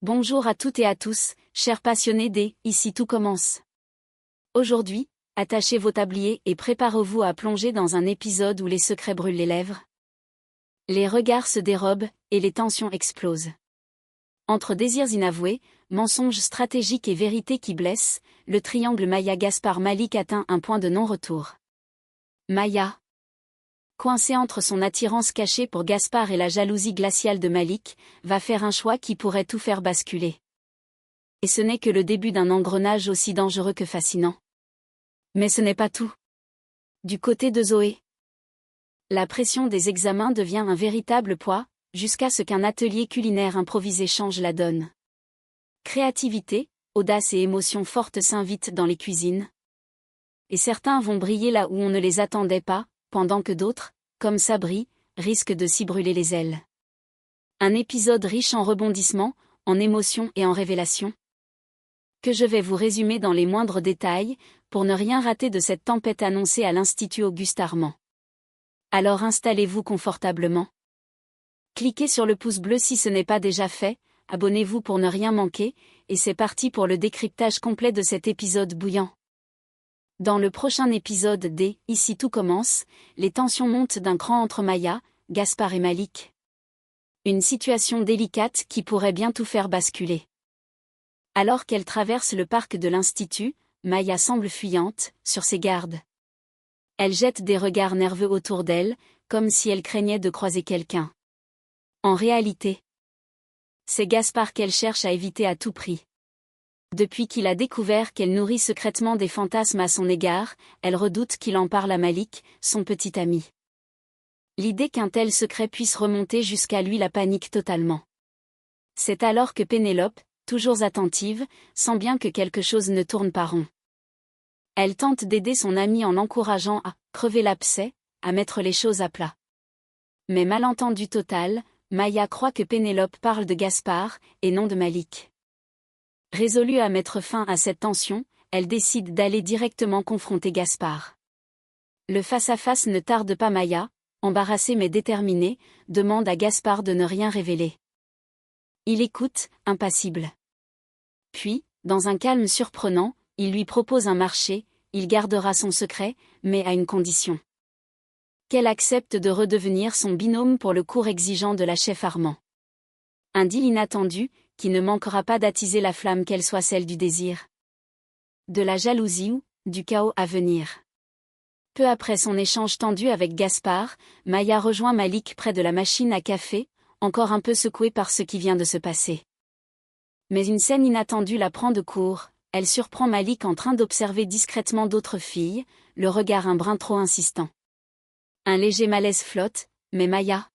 Bonjour à toutes et à tous, chers passionnés des « Ici tout commence ». Aujourd'hui, attachez vos tabliers et préparez-vous à plonger dans un épisode où les secrets brûlent les lèvres. Les regards se dérobent, et les tensions explosent. Entre désirs inavoués, mensonges stratégiques et vérités qui blessent, le triangle Maya-Gaspard-Malik atteint un point de non-retour. Maya, coincée entre son attirance cachée pour Gaspard et la jalousie glaciale de Malik, va faire un choix qui pourrait tout faire basculer. Et ce n'est que le début d'un engrenage aussi dangereux que fascinant. Mais ce n'est pas tout. Du côté de Zoé, la pression des examens devient un véritable poids, jusqu'à ce qu'un atelier culinaire improvisé change la donne. Créativité, audace et émotions fortes s'invitent dans les cuisines. Et certains vont briller là où on ne les attendait pas, pendant que d'autres, comme Sabri, risquent de s'y brûler les ailes. Un épisode riche en rebondissements, en émotions et en révélations, que je vais vous résumer dans les moindres détails, pour ne rien rater de cette tempête annoncée à l'Institut Auguste Armand. Alors installez-vous confortablement. Cliquez sur le pouce bleu si ce n'est pas déjà fait, abonnez-vous pour ne rien manquer, et c'est parti pour le décryptage complet de cet épisode bouillant. Dans le prochain épisode des « Ici tout commence », les tensions montent d'un cran entre Maya, Gaspard et Malik. Une situation délicate qui pourrait bien tout faire basculer. Alors qu'elle traverse le parc de l'Institut, Maya semble fuyante, sur ses gardes. Elle jette des regards nerveux autour d'elle, comme si elle craignait de croiser quelqu'un. En réalité, c'est Gaspard qu'elle cherche à éviter à tout prix. Depuis qu'il a découvert qu'elle nourrit secrètement des fantasmes à son égard, elle redoute qu'il en parle à Malik, son petit ami. L'idée qu'un tel secret puisse remonter jusqu'à lui la panique totalement. C'est alors que Pénélope, toujours attentive, sent bien que quelque chose ne tourne pas rond. Elle tente d'aider son ami en l'encourageant à crever l'abcès, à mettre les choses à plat. Mais malentendu total, Maya croit que Pénélope parle de Gaspard, et non de Malik. Résolue à mettre fin à cette tension, elle décide d'aller directement confronter Gaspard. Le face-à-face ne tarde pas. Maya, embarrassée mais déterminée, demande à Gaspard de ne rien révéler. Il écoute, impassible. Puis, dans un calme surprenant, il lui propose un marché, il gardera son secret, mais à une condition. Qu'elle accepte de redevenir son binôme pour le cours exigeant de la chef Armand. Un deal inattendu, qui ne manquera pas d'attiser la flamme qu'elle soit celle du désir, de la jalousie ou du chaos à venir. Peu après son échange tendu avec Gaspard, Maya rejoint Malik près de la machine à café, encore un peu secouée par ce qui vient de se passer. Mais une scène inattendue la prend de court, elle surprend Malik en train d'observer discrètement d'autres filles, le regard un brin trop insistant. Un léger malaise flotte, mais Maya,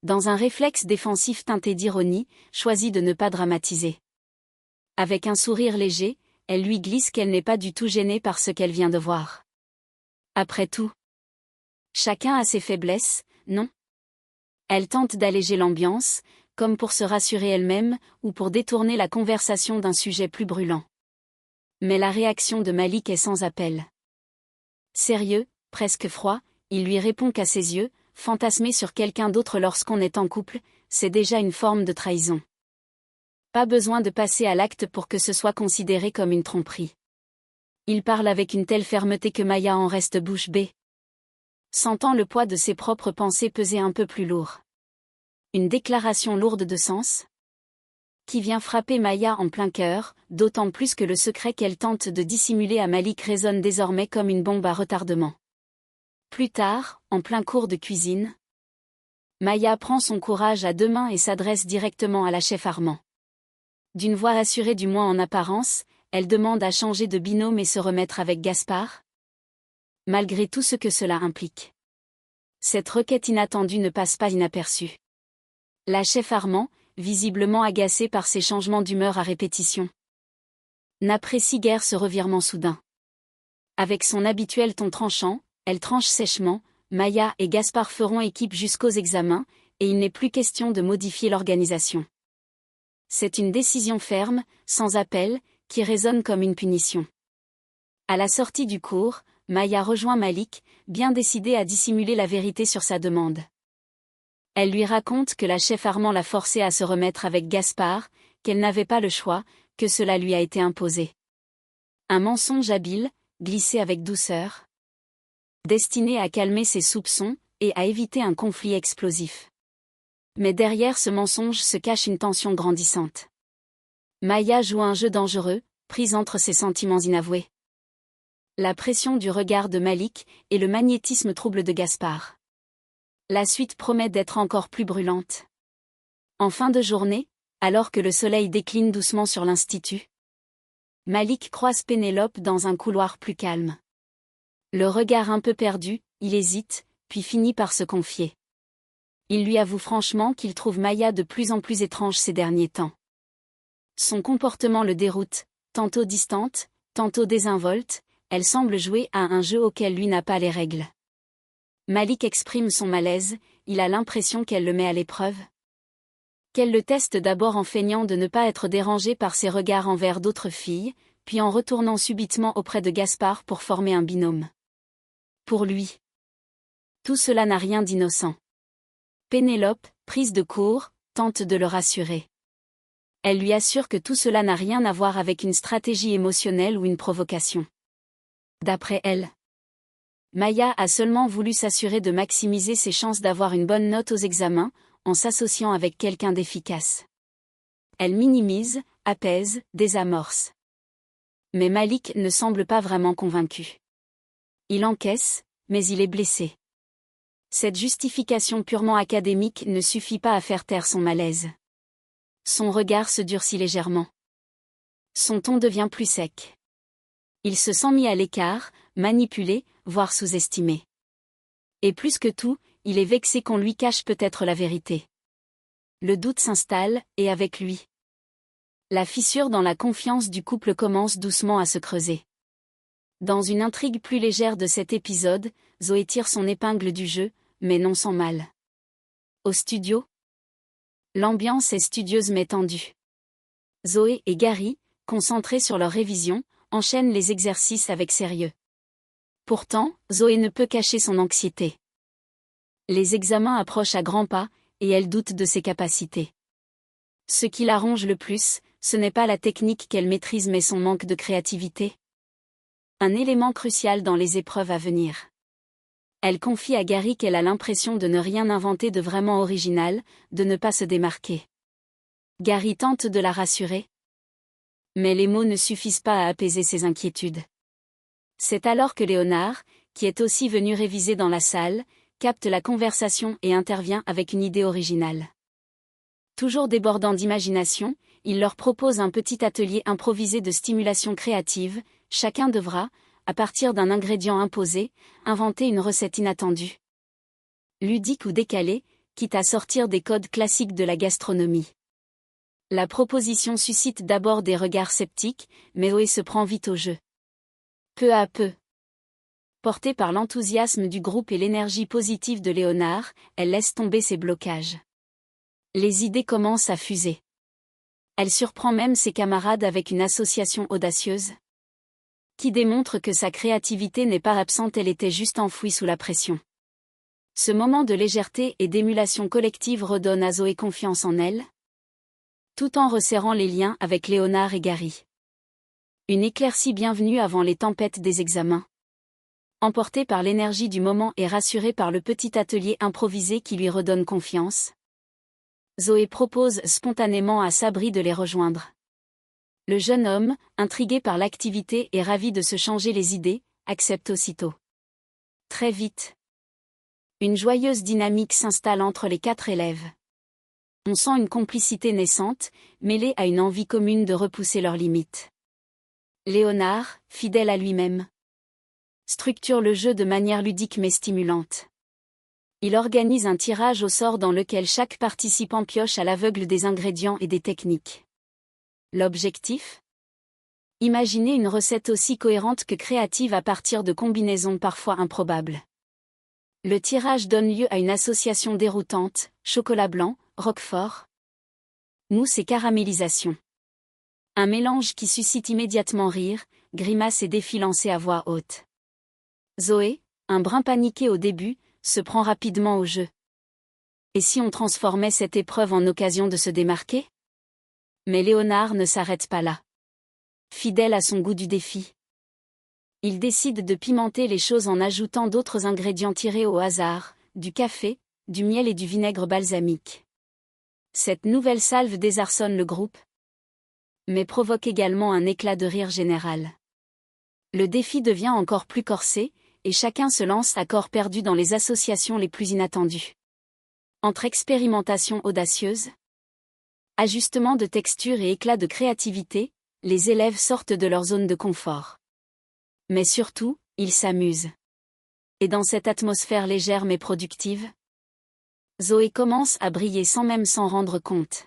dans un réflexe défensif teinté d'ironie, choisit de ne pas dramatiser. Avec un sourire léger, elle lui glisse qu'elle n'est pas du tout gênée par ce qu'elle vient de voir. Après tout, chacun a ses faiblesses, non? Elle tente d'alléger l'ambiance, comme pour se rassurer elle-même, ou pour détourner la conversation d'un sujet plus brûlant. Mais la réaction de Malik est sans appel. Sérieux, presque froid, il lui répond qu'à ses yeux, fantasmer sur quelqu'un d'autre lorsqu'on est en couple, c'est déjà une forme de trahison. Pas besoin de passer à l'acte pour que ce soit considéré comme une tromperie. Il parle avec une telle fermeté que Maya en reste bouche bée, sentant le poids de ses propres pensées peser un peu plus lourd. Une déclaration lourde de sens, qui vient frapper Maya en plein cœur, d'autant plus que le secret qu'elle tente de dissimuler à Malik résonne désormais comme une bombe à retardement. Plus tard, en plein cours de cuisine, Maya prend son courage à deux mains et s'adresse directement à la chef Armand. D'une voix assurée du moins en apparence, elle demande à changer de binôme et se remettre avec Gaspard, malgré tout ce que cela implique. Cette requête inattendue ne passe pas inaperçue. La chef Armand, visiblement agacée par ces changements d'humeur à répétition, n'apprécie guère ce revirement soudain. Avec son habituel ton tranchant, elle tranche sèchement, Maya et Gaspard feront équipe jusqu'aux examens, et il n'est plus question de modifier l'organisation. C'est une décision ferme, sans appel, qui résonne comme une punition. À la sortie du cours, Maya rejoint Malik, bien décidée à dissimuler la vérité sur sa demande. Elle lui raconte que la chef Armand l'a forcée à se remettre avec Gaspard, qu'elle n'avait pas le choix, que cela lui a été imposé. Un mensonge habile, glissé avec douceur, destiné à calmer ses soupçons et à éviter un conflit explosif. Mais derrière ce mensonge se cache une tension grandissante. Maya joue un jeu dangereux, prise entre ses sentiments inavoués. La pression du regard de Malik et le magnétisme trouble de Gaspard. La suite promet d'être encore plus brûlante. En fin de journée, alors que le soleil décline doucement sur l'institut, Malik croise Pénélope dans un couloir plus calme. Le regard un peu perdu, il hésite, puis finit par se confier. Il lui avoue franchement qu'il trouve Maya de plus en plus étrange ces derniers temps. Son comportement le déroute, tantôt distante, tantôt désinvolte, elle semble jouer à un jeu auquel lui n'a pas les règles. Malik exprime son malaise, il a l'impression qu'elle le met à l'épreuve. Qu'elle le teste d'abord en feignant de ne pas être dérangée par ses regards envers d'autres filles, puis en retournant subitement auprès de Gaspard pour former un binôme. Pour lui, tout cela n'a rien d'innocent. Pénélope, prise de court, tente de le rassurer. Elle lui assure que tout cela n'a rien à voir avec une stratégie émotionnelle ou une provocation. D'après elle, Maya a seulement voulu s'assurer de maximiser ses chances d'avoir une bonne note aux examens, en s'associant avec quelqu'un d'efficace. Elle minimise, apaise, désamorce. Mais Malik ne semble pas vraiment convaincu. Il encaisse, mais il est blessé. Cette justification purement académique ne suffit pas à faire taire son malaise. Son regard se durcit légèrement. Son ton devient plus sec. Il se sent mis à l'écart, manipulé, voire sous-estimé. Et plus que tout, il est vexé qu'on lui cache peut-être la vérité. Le doute s'installe, et avec lui, la fissure dans la confiance du couple commence doucement à se creuser. Dans une intrigue plus légère de cet épisode, Zoé tire son épingle du jeu, mais non sans mal. Au studio, l'ambiance est studieuse mais tendue. Zoé et Gary, concentrés sur leur révision, enchaînent les exercices avec sérieux. Pourtant, Zoé ne peut cacher son anxiété. Les examens approchent à grands pas, et elle doute de ses capacités. Ce qui la ronge le plus, ce n'est pas la technique qu'elle maîtrise mais son manque de créativité. Un élément crucial dans les épreuves à venir. Elle confie à Gary qu'elle a l'impression de ne rien inventer de vraiment original, de ne pas se démarquer. Gary tente de la rassurer. Mais les mots ne suffisent pas à apaiser ses inquiétudes. C'est alors que Léonard, qui est aussi venu réviser dans la salle, capte la conversation et intervient avec une idée originale. Toujours débordant d'imagination, il leur propose un petit atelier improvisé de stimulation créative. Chacun devra, à partir d'un ingrédient imposé, inventer une recette inattendue. Ludique ou décalée, quitte à sortir des codes classiques de la gastronomie. La proposition suscite d'abord des regards sceptiques, mais Zoé se prend vite au jeu. Peu à peu, portée par l'enthousiasme du groupe et l'énergie positive de Léonard, elle laisse tomber ses blocages. Les idées commencent à fuser. Elle surprend même ses camarades avec une association audacieuse, qui démontre que sa créativité n'est pas absente, elle était juste enfouie sous la pression. Ce moment de légèreté et d'émulation collective redonne à Zoé confiance en elle, tout en resserrant les liens avec Léonard et Gary. Une éclaircie bienvenue avant les tempêtes des examens. Emportée par l'énergie du moment et rassurée par le petit atelier improvisé qui lui redonne confiance, Zoé propose spontanément à Sabri de les rejoindre. Le jeune homme, intrigué par l'activité et ravi de se changer les idées, accepte aussitôt. Très vite, une joyeuse dynamique s'installe entre les 4 élèves. On sent une complicité naissante, mêlée à une envie commune de repousser leurs limites. Léonard, fidèle à lui-même, structure le jeu de manière ludique mais stimulante. Il organise un tirage au sort dans lequel chaque participant pioche à l'aveugle des ingrédients et des techniques. L'objectif ? Imaginer une recette aussi cohérente que créative à partir de combinaisons parfois improbables. Le tirage donne lieu à une association déroutante, chocolat blanc, roquefort, mousse et caramélisation. Un mélange qui suscite immédiatement rire, grimaces et défis lancés à voix haute. Zoé, un brin paniqué au début, se prend rapidement au jeu. Et si on transformait cette épreuve en occasion de se démarquer ? Mais Léonard ne s'arrête pas là. Fidèle à son goût du défi, il décide de pimenter les choses en ajoutant d'autres ingrédients tirés au hasard, du café, du miel et du vinaigre balsamique. Cette nouvelle salve désarçonne le groupe, mais provoque également un éclat de rire général. Le défi devient encore plus corsé, et chacun se lance à corps perdu dans les associations les plus inattendues. Entre expérimentation audacieuse, ajustement de texture et éclat de créativité, les élèves sortent de leur zone de confort. Mais surtout, ils s'amusent. Et dans cette atmosphère légère mais productive, Zoé commence à briller sans même s'en rendre compte.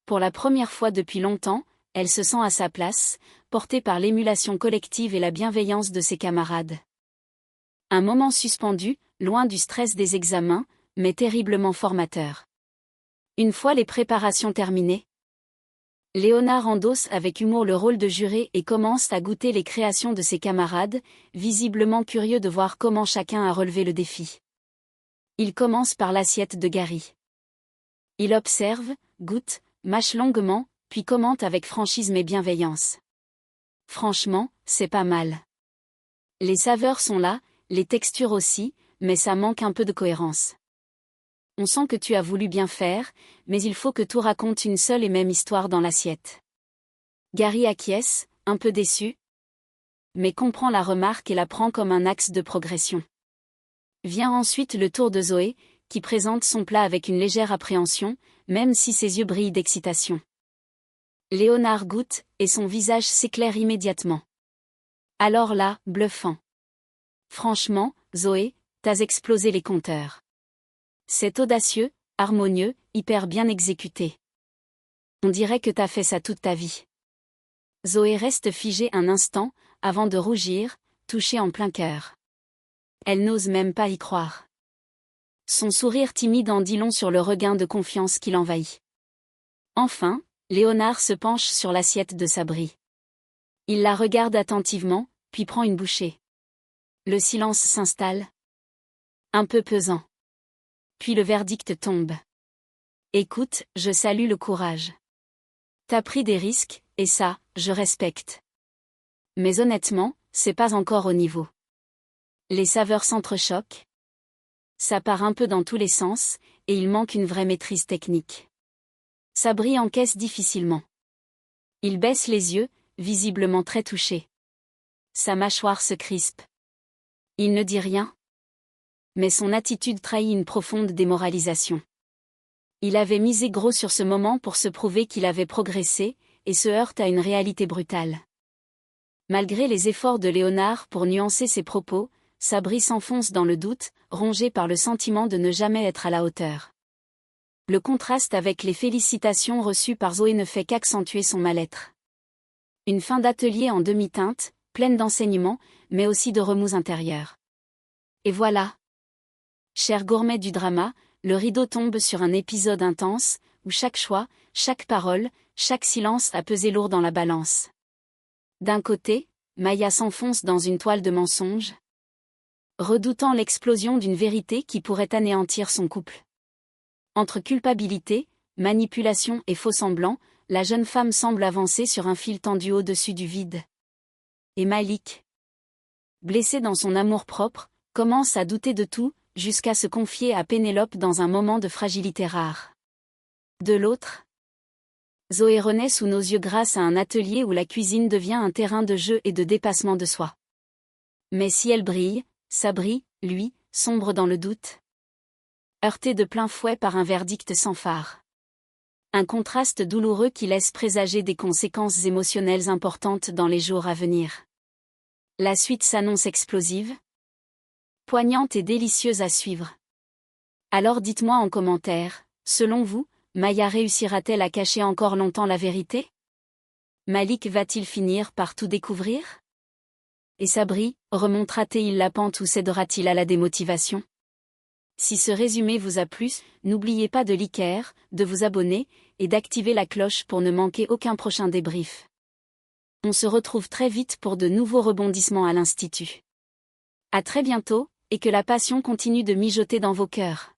Pour la première fois depuis longtemps, elle se sent à sa place, portée par l'émulation collective et la bienveillance de ses camarades. Un moment suspendu, loin du stress des examens, mais terriblement formateur. Une fois les préparations terminées, Léonard endosse avec humour le rôle de juré et commence à goûter les créations de ses camarades, visiblement curieux de voir comment chacun a relevé le défi. Il commence par l'assiette de Gary. Il observe, goûte, mâche longuement, puis commente avec franchise mais bienveillance. Franchement, c'est pas mal. Les saveurs sont là, les textures aussi, mais ça manque un peu de cohérence. On sent que tu as voulu bien faire, mais il faut que tout raconte une seule et même histoire dans l'assiette. Gary acquiesce, un peu déçu, mais comprend la remarque et la prend comme un axe de progression. Vient ensuite le tour de Zoé, qui présente son plat avec une légère appréhension, même si ses yeux brillent d'excitation. Léonard goûte, et son visage s'éclaire immédiatement. Alors là, bluffant. Franchement, Zoé, t'as explosé les compteurs. C'est audacieux, harmonieux, hyper bien exécuté. On dirait que t'as fait ça toute ta vie. Zoé reste figée un instant, avant de rougir, touchée en plein cœur. Elle n'ose même pas y croire. Son sourire timide en dit long sur le regain de confiance qui l'envahit. Enfin, Léonard se penche sur l'assiette de Sabri. Il la regarde attentivement, puis prend une bouchée. Le silence s'installe. Un peu pesant. Puis le verdict tombe. Écoute, je salue le courage. T'as pris des risques, et ça, je respecte. Mais honnêtement, c'est pas encore au niveau. Les saveurs s'entrechoquent. Ça part un peu dans tous les sens, et il manque une vraie maîtrise technique. Sabri encaisse difficilement. Il baisse les yeux, visiblement très touché. Sa mâchoire se crispe. Il ne dit rien. Mais son attitude trahit une profonde démoralisation. Il avait misé gros sur ce moment pour se prouver qu'il avait progressé, et se heurte à une réalité brutale. Malgré les efforts de Léonard pour nuancer ses propos, Sabri s'enfonce dans le doute, rongé par le sentiment de ne jamais être à la hauteur. Le contraste avec les félicitations reçues par Zoé ne fait qu'accentuer son mal-être. Une fin d'atelier en demi-teinte, pleine d'enseignements, mais aussi de remous intérieurs. Et voilà. Chers gourmets du drama, le rideau tombe sur un épisode intense, où chaque choix, chaque parole, chaque silence a pesé lourd dans la balance. D'un côté, Maya s'enfonce dans une toile de mensonges, redoutant l'explosion d'une vérité qui pourrait anéantir son couple. Entre culpabilité, manipulation et faux-semblants, la jeune femme semble avancer sur un fil tendu au-dessus du vide. Et Malik, blessé dans son amour-propre, commence à douter de tout, jusqu'à se confier à Pénélope dans un moment de fragilité rare. De l'autre, Zoé renaît sous nos yeux grâce à un atelier où la cuisine devient un terrain de jeu et de dépassement de soi. Mais si elle brille, Sabri, lui, sombre dans le doute. Heurté de plein fouet par un verdict sans phare. Un contraste douloureux qui laisse présager des conséquences émotionnelles importantes dans les jours à venir. La suite s'annonce explosive, poignante et délicieuse à suivre. Alors dites-moi en commentaire, selon vous, Maya réussira-t-elle à cacher encore longtemps la vérité? Malik va-t-il finir par tout découvrir? Et Sabri, remontera-t-il la pente ou cédera-t-il à la démotivation? Si ce résumé vous a plu, n'oubliez pas de liker, de vous abonner, et d'activer la cloche pour ne manquer aucun prochain débrief. On se retrouve très vite pour de nouveaux rebondissements à l'Institut. À très bientôt, et que la passion continue de mijoter dans vos cœurs.